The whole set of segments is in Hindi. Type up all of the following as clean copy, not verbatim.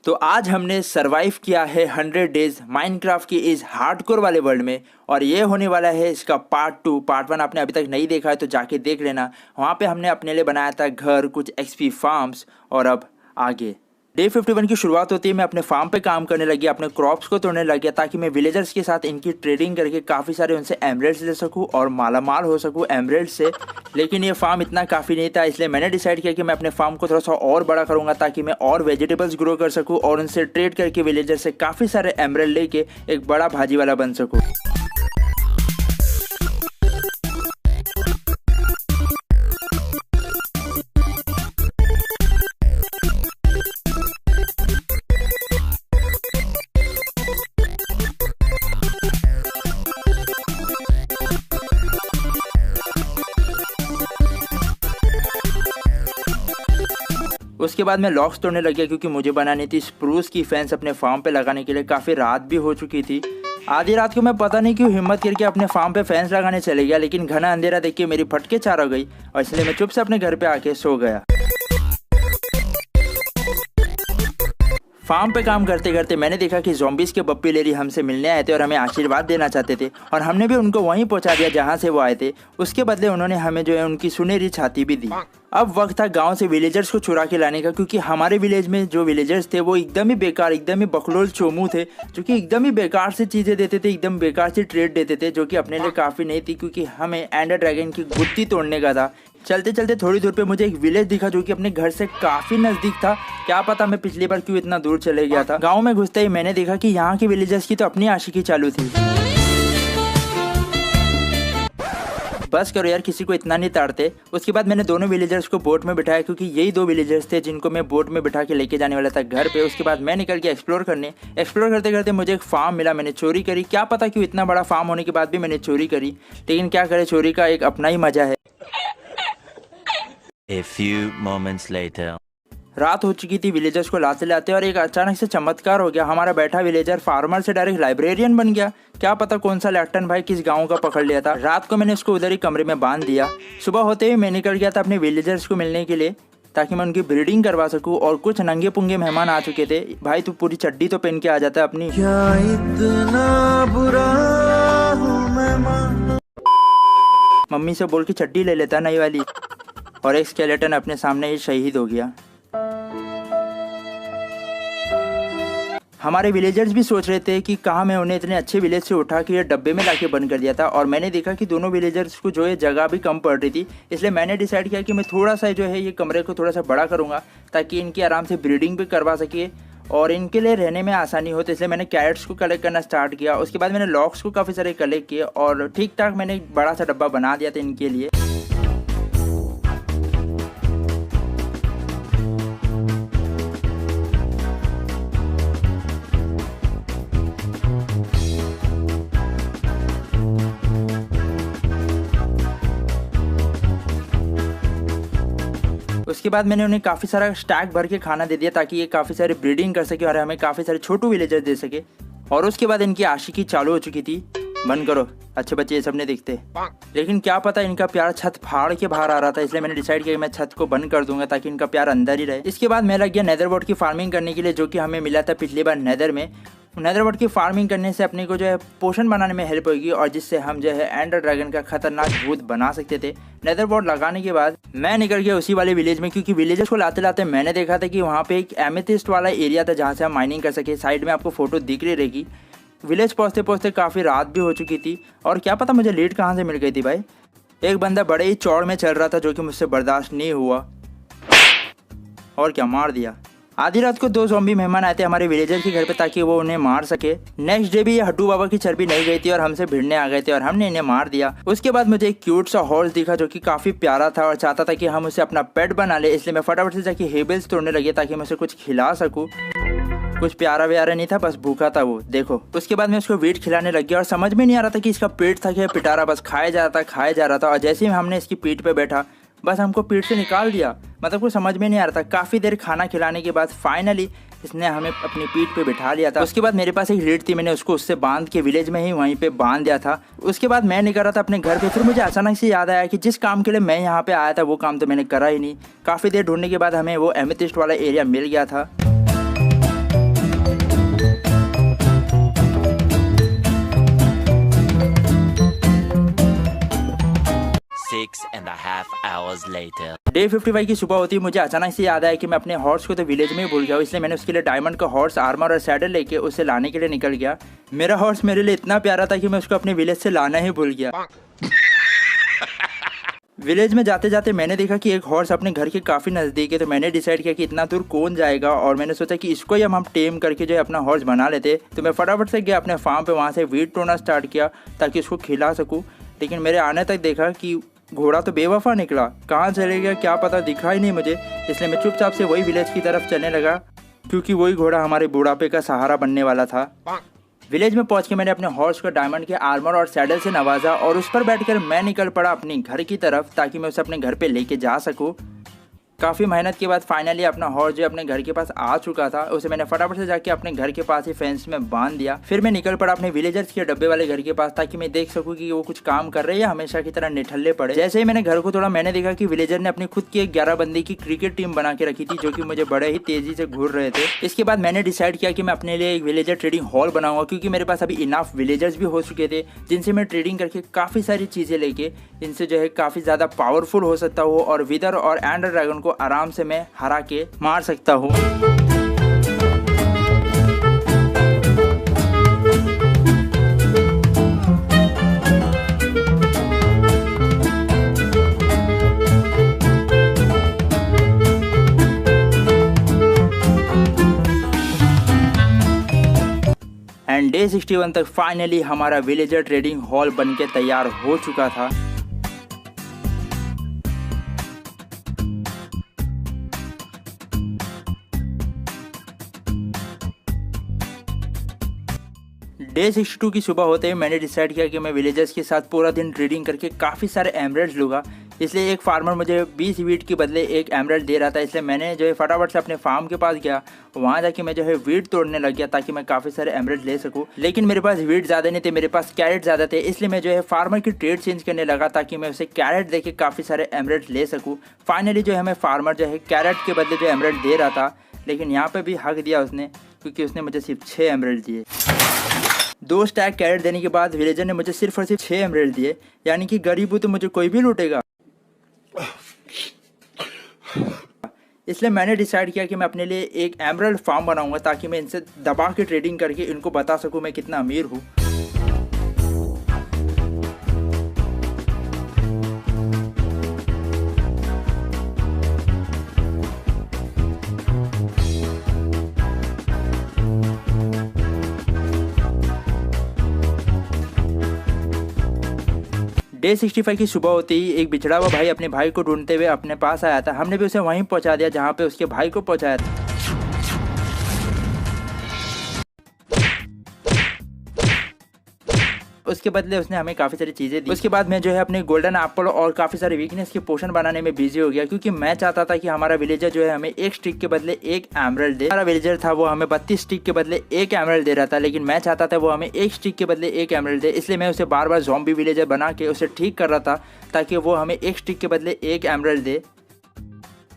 तो आज हमने सरवाइव किया है 100 डेज माइनक्राफ्ट की इस हार्डकोर वाले वर्ल्ड में। और ये होने वाला है इसका पार्ट 2। पार्ट 1 आपने अभी तक नहीं देखा है तो जाके देख लेना। वहाँ पे हमने अपने लिए बनाया था घर, कुछ एक्सपी फार्म्स, और अब आगे डे 51 की शुरुआत होती है। मैं अपने फार्म पे काम करने लगी, अपने क्रॉप्स को तोड़ने लग गया ताकि मैं विलेजर्स के साथ इनकी ट्रेडिंग करके काफ़ी सारे उनसे एमरेल्ड्स ले सकूं और मालामाल हो सकूं एमरेल्ड से। लेकिन ये फार्म इतना काफ़ी नहीं था, इसलिए मैंने डिसाइड किया कि मैं अपने फार्म को थोड़ा सा और बड़ा करूंगा ताकि मैं और वेजिटेबल्स ग्रो कर सकूँ और उनसे ट्रेड करके विलेजर से काफ़ी सारे एमरेल्ड लेके एक बड़ा भाजी वाला बन सकूँ। उसके बाद मैं लॉक्स तोड़ने लग गया क्योंकि मुझे बनानी थी स्प्रूस की फेंस अपने फार्म पे लगाने के लिए। काफ़ी रात भी हो चुकी थी। आधी रात को मैं पता नहीं क्यों हिम्मत करके अपने फार्म पे फेंस लगाने चले गया, लेकिन घना अंधेरा देख के मेरी फटके चार हो गई और इसलिए मैं चुप से अपने घर पे आके सो गया। फार्म पे काम करते करते मैंने देखा कि ज़ॉम्बीज़ के बप्पी लेरी हमसे मिलने आए थे और हमें आशीर्वाद देना चाहते थे, और हमने भी उनको वहीं पहुंचा दिया जहां से वो आए थे। उसके बदले उन्होंने हमें जो है उनकी सुनहरी छाती भी दी। अब वक्त था गांव से विलेजर्स को चुरा के लाने का, क्योंकि हमारे विलेज में जो विलेजर्स थे वो एकदम ही बेकार, एकदम ही बकलोल चोमू थे, जो कि एकदम ही बेकार से चीज़ें देते थे, एकदम बेकार से ट्रेड देते थे, जो कि अपने लिए काफ़ी नहीं थी क्योंकि हमें एंडर ड्रैगन की गुत्ती तोड़ने का था। चलते चलते थोड़ी दूर पे मुझे एक विलेज दिखा जो कि अपने घर से काफ़ी नज़दीक था। क्या पता मैं पिछली बार क्यों इतना दूर चले गया था। गाँव में घुसते ही मैंने देखा कि यहाँ के विलेजर्स की तो अपनी आशिकी चालू थी। बस करो यार, किसी को इतना नहीं ताड़ते। उसके बाद मैंने दोनों विलेजर्स को बोट में बिठाया क्योंकि यही दो विलेजर्स थे जिनको मैं बोट में बिठा के लेके जाने वाला था घर पे। उसके बाद मैं निकल के एक्सप्लोर करते करते मुझे एक फार्म मिला। मैंने चोरी करी। क्या पता क्यों इतना बड़ा फार्म होने के बाद भी मैंने चोरी करी, लेकिन क्या करे, चोरी का एक अपना ही मजा है। A few moments later. रात हो चुकी थी विलेजर्स को लाते लाते, और एक अचानक से चमत्कार हो गया। हमारा बैठा विलेजर फार्मर से डायरेक्ट लाइब्रेरियन बन गया। क्या पता कौन सा लेफ्टन भाई किस गांव का पकड़ लिया था। रात को मैंने उसको उधर ही कमरे में बांध दिया। सुबह होते ही मैं निकल गया था अपने विलेजर्स को मिलने के लिए ताकि मैं उनकी ब्रीडिंग करवा सकूं। और कुछ नंगे पुंगे मेहमान आ चुके थे। भाई तू पूरी चड्डी तो पहन के आ जाता है अपनी। क्या इतना बुरा हूं मैं। मम्मी से बोल के चड्डी ले लेता नई वाली। और एक स्केलेटन अपने सामने ही शहीद हो गया। हमारे विलेजर्स भी सोच रहे थे कि कहाँ मैं उन्हें इतने अच्छे विलेज से उठा के ये डब्बे में लाके बंद कर दिया था। और मैंने देखा कि दोनों विलेजर्स को जो है जगह भी कम पड़ रही थी, इसलिए मैंने डिसाइड किया कि मैं थोड़ा सा जो है ये कमरे को थोड़ा सा बड़ा करूँगा ताकि इनकी आराम से ब्रीडिंग भी करवा सके और इनके लिए रहने में आसानी हो। तो इसलिए मैंने कैरेट्स को कलेक्ट करना स्टार्ट किया। उसके बाद मैंने लॉक्स को काफ़ी सारे कलेक्ट किए और ठीक ठाक मैंने एक बड़ा सा डब्बा बना दिया था इनके लिए। उसके बाद मैंने उन्हें काफ़ी सारा स्टैक भर के खाना दे दिया ताकि ये काफ़ी सारे ब्रीडिंग कर सके और हमें काफ़ी सारे छोटू विलेजर दे सके। और उसके बाद इनकी आशिकी चालू हो चुकी थी। बंद करो, अच्छे बच्चे ये सब नहीं दिखते। लेकिन क्या पता इनका प्यार छत फाड़ के बाहर आ रहा था, इसलिए मैंने डिसाइड किया कि मैं छत को बंद कर दूंगा ताकि इनका प्यार अंदर ही रहे। इसके बाद मैं लग गया नेदरवॉर्ड की फार्मिंग करने के लिए, जो कि हमें मिला था पिछली बार नेदर में। नेदरवॉर्ड की फार्मिंग करने से अपने को जो है पोषण बनाने में हेल्प होगी और जिससे हम जो है एंडर ड्रैगन का खतरनाक भूत बना सकते थे। नेदरवॉर्ड लगाने के बाद मैं निकल गया उसी वाले विलेज में, क्योंकि विलेजर्स को लाते लाते मैंने देखा था कि वहाँ पे एक एमेथिस्ट वाला एरिया था जहाँ से हम माइनिंग कर सके। साइड में आपको फोटो दिख रही रहेगी। विलेज पहुँचते पहुँचते काफ़ी रात भी हो चुकी थी और क्या पता मुझे लीड कहाँ से मिल गई थी भाई। एक बंदा बड़े ही चौड़ में चल रहा था जो कि मुझसे बर्दाश्त नहीं हुआ और क्या मार दिया। आधी रात को दो ज़ॉम्बी मेहमान आए थे हमारे विलेजर के घर पे ताकि वो उन्हें मार सके। नेक्स्ट डे भी ये हड्डू बाबा की चर्बी नहीं गई थी और हमसे भिड़ने आ गए थे और हमने इन्हें मार दिया। उसके बाद मुझे एक क्यूट सा हॉर्स दिखा जो कि काफ़ी प्यारा था और चाहता था कि हम उसे अपना पेट बना ले, इसलिए मैं फटाफट से जाके हेबल्स तोड़ने लगे ताकि मैं उसे कुछ खिला सकूँ। कुछ प्यारा व्यारा नहीं था, बस भूखा था वो, देखो। उसके बाद मैं उसको वीट खिलाने लग गया और समझ में नहीं आ रहा था कि इसका पेट था क्या पिटारा, बस खाया जा रहा था। और जैसे ही हमने इसकी पीठ पे बैठा बस हमको पीठ से निकाल दिया। मतलब कुछ समझ में नहीं आ रहा था। काफ़ी देर खाना खिलाने के बाद फाइनली इसने हमें अपनी पीठ पे बिठा लिया था। उसके बाद मेरे पास एक लीड थी, मैंने उसको उससे बांध के विलेज में ही वहीं पे बांध दिया था। उसके बाद मैं निकल रहा था अपने घर पे। फिर मुझे अचानक से याद आया कि जिस काम के लिए मैं यहाँ पे आया था वो काम तो मैंने करा ही नहीं। काफ़ी देर ढूंढने के बाद हमें वो एमेथिस्ट वाला एरिया मिल गया था। 6.5 hours later. डे 55 की सुबह होती है, मुझे अचानक से याद आया कि मैं अपने हॉर्स को तो विलेज में ही भूल गया हूँ, इसलिए मैंने उसके लिए डायमंड का हॉर्स आर्मर और सैडल लेके उसे लाने के लिए निकल गया। मेरा हॉर्स मेरे लिए इतना प्यारा था कि मैं उसको अपने विलेज से लाना ही भूल गया। विलेज में जाते जाते मैंने देखा कि एक हॉर्स अपने घर के काफ़ी नज़दीक है, तो मैंने डिसाइड किया कि इतना दूर कौन जाएगा, और मैंने सोचा कि इसको ही हम टेम करके जो है अपना हॉर्स बना लेते। तो मैं फटाफट से गया अपने फार्म पे, वहाँ से वीट तोड़ना स्टार्ट किया ताकि उसको खिला सकूँ। लेकिन मेरे आने तक देखा कि घोड़ा तो बेवफा निकला, कहाँ चले गया क्या पता, दिखा ही नहीं मुझे। इसलिए मैं चुपचाप से वही विलेज की तरफ चलने लगा, क्योंकि वही घोड़ा हमारे बुढ़ापे का सहारा बनने वाला था। विलेज में पहुंच के मैंने अपने हॉर्स को डायमंड के आर्मर और सैडल से नवाजा, और उस पर बैठकर मैं निकल पड़ा अपने घर की तरफ ताकि मैं उसे अपने घर पे लेके जा सकूं। काफ़ी मेहनत के बाद फाइनली अपना हॉर्स जो अपने घर के पास आ चुका था, उसे मैंने फटाफट से जाके अपने घर के पास ही फेंस में बांध दिया। फिर मैं निकल पड़ा अपने विलेजर्स के डब्बे वाले घर के पास ताकि मैं देख सकूं कि वो कुछ काम कर रहे हैं या हमेशा की तरह निठल्ले पड़े। जैसे ही मैंने घर को तोड़ा, मैंने देखा कि विलेजर ने अपनी खुद की एक 11 बंदी की क्रिकेट टीम बना के रखी थी, जो कि मुझे बड़े ही तेजी से घूर रहे थे। इसके बाद मैंने डिसाइड किया कि मैं अपने लिए एक विलेजर ट्रेडिंग हॉल बनाऊंगा, क्योंकि मेरे पास अभी इनाफ विलेजर्स भी हो चुके थे जिनसे मैं ट्रेडिंग करके काफ़ी सारी चीज़ें लेके इनसे जो है काफ़ी ज़्यादा पावरफुल हो सकता हूँ, और विदर और एंडर ड्रैगन को आराम से मैं हरा के मार सकता हूँ। एंड डे 61 तक फाइनली हमारा विलेजर ट्रेडिंग हॉल बनके तैयार हो चुका था। डे 62 की सुबह होते ही मैंने डिसाइड किया कि मैं विलेजर्स के साथ पूरा दिन ट्रेडिंग करके काफ़ी सारे एमरल्ड्स लूँगा। इसलिए एक फार्मर मुझे 20 वीट के बदले एक एमरल्ड दे रहा था, इसलिए मैंने जो है फटाफट से अपने फार्म के पास गया। वहाँ जाके मैं जो है वीट तोड़ने लग गया ताकि मैं काफ़ी सारे एमरल्ड ले सकूँ। लेकिन मेरे पास वीट ज़्यादा नहीं थे, मेरे पास कैरेट ज़्यादा थे, इसलिए मैं जो है फार्मर की ट्रेड चेंज करने लगा ताकि मैं उसे कैरेट दे के काफ़ी सारे एमरल्ड ले सकूँ। फाइनली जो है हमें फार्मर जो है कैरेट के बदले जो एमरल्ड दे रहा था, लेकिन यहाँ पर भी हक दिया उसने, क्योंकि उसने मुझे सिर्फ 6 एमरल्ड दिए। 2 स्टैक कैरेट देने के बाद विलेजर ने मुझे सिर्फ और सिर्फ 6 एमरल्ड दिए, यानी कि गरीब हूँ तो मुझे कोई भी लूटेगा। इसलिए मैंने डिसाइड किया कि मैं अपने लिए एक एमरल्ड फार्म बनाऊंगा ताकि मैं इनसे दबा के ट्रेडिंग करके इनको बता सकूं मैं कितना अमीर हूँ। डे 65 की सुबह होते ही एक बिछड़ा हुआ भाई अपने भाई को ढूंढते हुए अपने पास आया था। हमने भी उसे वहीं पहुंचा दिया जहां पे उसके भाई को पहुंचाया था। उसके बदले उसने हमें काफ़ी सारी चीज़ें दी। उसके बाद मैं जो है अपने गोल्डन एप्पल और काफ़ी सारे वीकनेस के पोशन बनाने में बिजी हो गया, क्योंकि मैं चाहता था कि हमारा विलेजर जो है हमें 1 स्टिक के बदले 1 एमरल्ड दे। हमारा विलेजर था वो हमें 32 स्टिक के बदले 1 एमरल्ड दे रहा था, लेकिन मैं चाहता था वो हमें 1 स्टिक के बदले 1 एमरल्ड दे। इसलिए मैं उसे बार बार ज़ॉम्बी विलेजर बना के उसे ठीक कर रहा था ताकि वो हमें 1 स्टिक के बदले 1 एमरल्ड दे।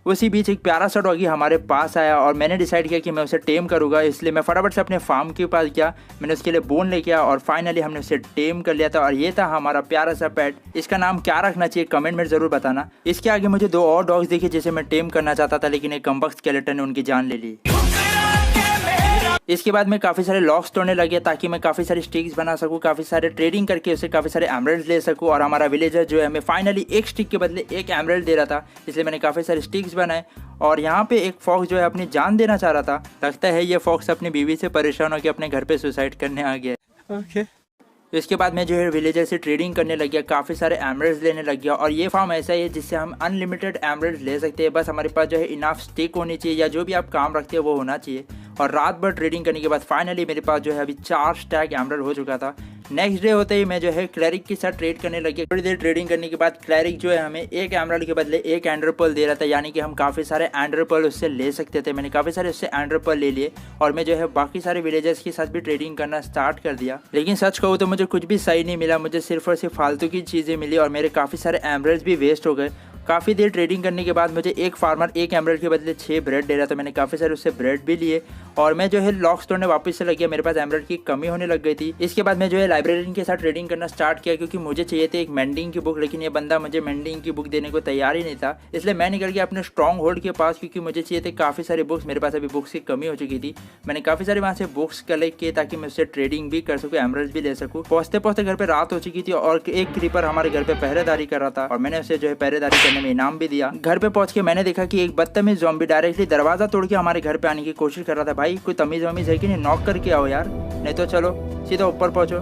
उसी बीच एक प्यारा सा डॉगी हमारे पास आया और मैंने डिसाइड किया कि मैं उसे टेम करूँगा। इसलिए मैं फटाफट से अपने फार्म के पास गया, मैंने उसके लिए बोन लेके आया और फाइनली हमने उसे टेम कर लिया था। और ये था हमारा प्यारा सा पेट। इसका नाम क्या रखना चाहिए कमेंट में ज़रूर बताना। इसके आगे मुझे 2 और डॉग्स दिखे जिसे मैं टेम करना चाहता था, लेकिन एक कम्बख्त स्केलेटन ने उनकी जान ले ली। इसके बाद मैं काफ़ी सारे लॉक्स तोड़ने लगे ताकि मैं काफ़ी सारे स्टिक्स बना सकूँ, काफ़ी सारे ट्रेडिंग करके उसे काफ़ी सारे एमरल्ड ले सकूँ। और हमारा विलेजर जो है हमें फाइनली 1 स्टिक के बदले 1 एमरल्ड दे रहा था, इसलिए मैंने काफ़ी सारे स्टिक्स बनाए। और यहाँ पे एक फॉक्स जो है अपनी जान देना चाह रहा था। लगता है ये फॉक्स अपनी बीवी से परेशान होकर अपने घर पे सुसाइड करने आ गया। ओके। इसके बाद मैं जो है विलेजर से ट्रेडिंग करने लग गया, काफ़ी सारे एमरल्ड्स लेने लग गया। और ये फार्म ऐसा है जिससे हम अनलिमिटेड एमरल्ड्स ले सकते हैं, बस हमारे पास जो है इनाफ स्टिक होनी चाहिए या जो भी आप काम रखते हैं वो होना चाहिए। और रात भर ट्रेडिंग करने के बाद फाइनली मेरे पास जो है अभी 4 स्टैक एमरल्ड हो चुका था। नेक्स्ट डे होते ही मैं जो है क्लैरिक के साथ ट्रेड करने लग गया। थोड़ी देर ट्रेडिंग करने के बाद क्लैरिक जो है हमें 1 एमरल्ड के बदले 1 एंडर पर्ल दे रहा था, यानी कि हम काफ़ी सारे एंडर पर्ल उससे ले सकते थे। मैंने काफ़ी सारे उससे एंडर पर्ल ले लिए और मैं जो है बाकी सारे विलेजर्स के साथ भी ट्रेडिंग करना स्टार्ट कर दिया। लेकिन सच कहूँ तो मुझे कुछ भी सही नहीं मिला, मुझे सिर्फ और सिर्फ फालतू की चीज़ें मिली और मेरे काफ़ी सारे एमरल्ड्स भी वेस्ट हो गए। काफ़ी देर ट्रेडिंग करने के बाद मुझे एक फार्मर 1 एमराल्ड के बदले 6 ब्रेड दे रहा था। मैंने काफ़ी सारे उससे ब्रेड भी लिए और मैं जो है लॉक्स तोड़ने वापस से लग गया। मेरे पास एमराल्ड की कमी होने लग गई थी। इसके बाद मैं जो है लाइब्रेरियन के साथ ट्रेडिंग करना स्टार्ट किया क्योंकि मुझे चाहिए थे एक मेंडिंग की बुक, लेकिन ये बंदा मुझे मेंडिंग की बुक देने को तैयार ही नहीं था। इसलिए मैं निकल गया अपने स्ट्रॉन्ग होल्ड के पास क्योंकि मुझे चाहिए थे काफ़ी सारे बुक्स। मेरे पास अभी बुक्स की कमी हो चुकी थी। मैंने काफ़ी सारे वहाँ से बुक्स कलेक्ट किए ताकि मैं उससे ट्रेडिंग भी कर सकूँ, एमराल्ड भी ले सकूँ। पहुँचते पहुँचते घर पे रात हो चुकी थी और एक क्रीपर हमारे घर पे पहरेदारी कर रहा था और मैंने उसे जो है पहरेदारी करने में इनाम भी दिया। घर पे पहुंच के मैंने देखा कि एक बदतमीज ज़ॉम्बी डायरेक्टली दरवाजा तोड़ के हमारे घर पे आने की कोशिश कर रहा था। भाई कोई तमीज वमीज है कि नहीं, नॉक करके आओ यार, नहीं तो चलो सीधा ऊपर पहुंचो।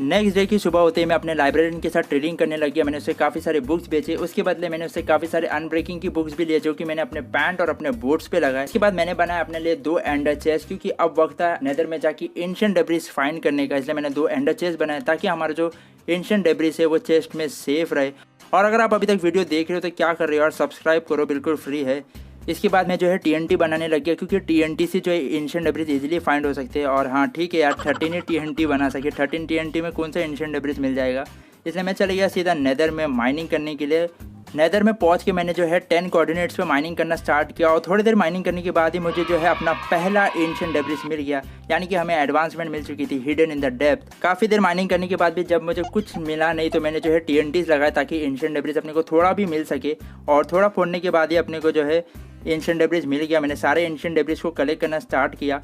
नेक्स्ट डे की सुबह होते ही मैं अपने लाइब्रेरियन के साथ ट्रेडिंग करने लग गया। मैंने उससे काफ़ी सारे बुक्स बेचे। उसके बदले मैंने उससे काफ़ी सारे अनब्रेकिंग की बुक्स भी लिए जो कि मैंने अपने पैंट और अपने बूट्स पे लगाए। इसके बाद मैंने बनाया अपने लिए 2 एंडर चेस्ट क्योंकि अब वक्त है नेदर में जाके एंशिएंट डेब्रिस फाइंड करने का। इसलिए मैंने 2 एंडर चेस्ट बनाए ताकि हमारा जो एंशिएंट डेब्रिस है वो चेस्ट में सेफ रहे। और अगर आप अभी तक वीडियो देख रहे हो तो क्या कर रहे हो यार, सब्सक्राइब करो, बिल्कुल फ्री है। इसके बाद मैं जो है TNT बनाने लग गया क्योंकि TNT से जो है एंशिएंट डेब्रिस इजीली फाइंड हो सकते हैं। और हाँ ठीक है यार, 13 TNT बना सके, 13 TNT में कौन सा एंशिएंट डेब्रिस मिल जाएगा। इसलिए मैं चले गया सीधा नेदर में माइनिंग करने के लिए। नेदर में पहुंच के मैंने जो है 10 कोऑर्डिनेट्स पे माइनिंग करना स्टार्ट किया और थोड़ी देर माइनिंग करने के बाद ही मुझे जो है अपना पहला एंशिएंट डेब्रिस मिल गया, यानी कि हमें एडवांसमेंट मिल चुकी थी, हिडन इन द डेप्थ। काफ़ी देर माइनिंग करने के बाद भी जब मुझे कुछ मिला नहीं तो मैंने जो है TNTs लगाए ताकि एंशिएंट डेब्रिस अपने को थोड़ा भी मिल सके। और थोड़ा फोड़ने के बाद ही अपने को जो है एंशिएंट डेब्रिस मिल गया। मैंने सारे एंशिएंट डेब्रिस को कलेक्ट करना स्टार्ट किया।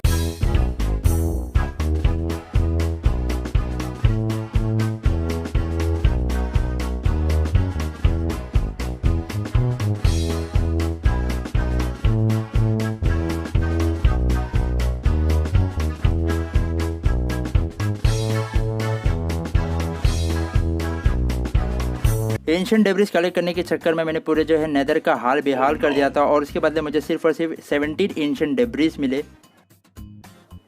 एंशिएंट डेब्रिस कलेक्ट करने के चक्कर में मैंने पूरे जो है नेदर का हाल बेहाल कर दिया था और उसके बदले मुझे सिर्फ और सिर्फ 17 एंशिएंट डेब्रिस मिले।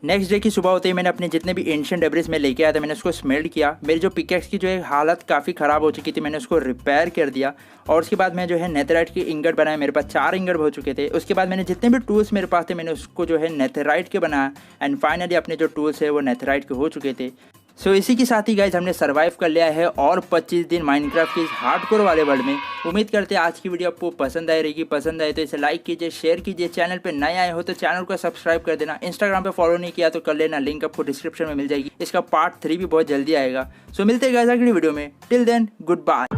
नेक्स्ट डे की सुबह होते ही मैंने अपने जितने भी एंशिएंट डेब्रिस में लेके आया था मैंने उसको स्मेल्ट किया। मेरी जो पिकेक्स की जो है हालत काफ़ी ख़राब हो चुकी थी, मैंने उसको रिपेयर कर दिया और उसके बाद मैं जो है नेथराइट की इंगट बनाया। मेरे पास 4 इंगट हो चुके थे। उसके बाद मैंने जितने भी टूल्स मेरे पास थे मैंने उसको जो है नेथराइट के बनाया एंड फाइनली अपने जो टूल्स है वो नेथराइट के हो चुके थे। सो इसी के साथ ही गाइज हमने सर्वाइव कर लिया है और 25 दिन माइनक्राफ्ट के इस हार्डकोर वाले वर्ल्ड में। उम्मीद करते हैं आज की वीडियो आपको पसंद आई रहेगी। पसंद आए तो इसे लाइक कीजिए, शेयर कीजिए। चैनल पे नए आए हो तो चैनल को सब्सक्राइब कर देना। इंस्टाग्राम पे फॉलो नहीं किया तो कर लेना, लिंक आपको डिस्क्रिप्शन में मिल जाएगी। इसका पार्ट 3 भी बहुत जल्दी आएगा। सो मिलते हैं गाइज अगली वीडियो में। Till then good bye.